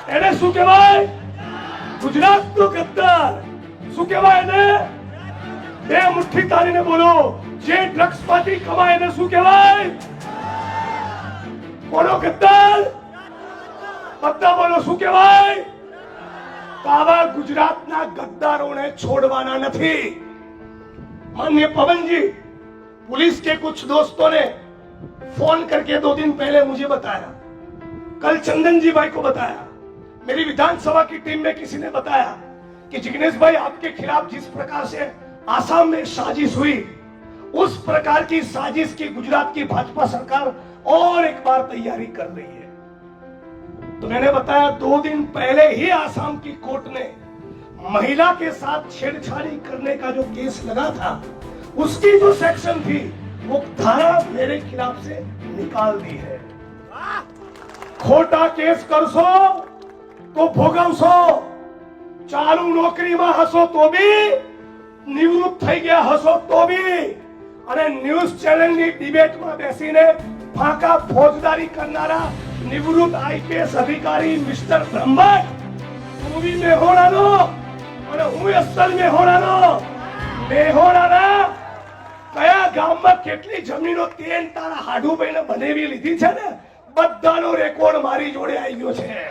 એને શું કહેવાય? ગુજરાતનો ગદ્દાર. શું કહેવાય એને? બે મુઠ્ઠી તારીને બોલો, જે ડ્રગ્સ માંથી કમાય એને શું કહેવાય? બોલો ગદ્દાર. બધા બોલો શું કહેવાય? તો આવા ગુજરાતના ગદ્દારોને છોડવાના નથી. माननीय पवन जी, पुलिस के कुछ दोस्तों ने फोन करके 2 दिन पहले मुझे बताया, कल चंदन जी भाई को बताया, मेरी विधानसभा की टीम में किसी ने बताया कि जिग्नेश भाई आपके खिलाफ जिस प्रकार से आसाम में साजिश हुई, उस प्रकार की साजिश की गुजरात की भाजपा सरकार और एक बार तैयारी कर रही है। तो मैंने बताया 2 दिन पहले ही आसाम की कोर्ट ने महिला के साथ छेड़छाड़ी करने का जो केस लगा था, उसकी जो सेक्शन थी वो धारा मेरे खिलाफ से निकाल दी है। खोटा केस करशो तो भोगवशो, चालू नौकरी में हसो तो भी, निवृत्त થઈ ગયા હસો તો भी, અને ન્યૂઝ ચેનલ ની ડિબેટ માં બેસીને ફાંકા ફોજદારી કરનારા નિવૃત્ત આઈપીએસ અધિકારી મિસ્ટર બ્રહ્મભટ્ટ, તું બી મેહોણાનો અને હું અસલ મેહોણાનો. મેહોણાના કયા ગામમાં કેટલી જમીનો તેન તારા હાડુભાઈને બનાવી લીધી છે ને, બધાનો રેકોર્ડ મારી જોડે આવી ગયો છે.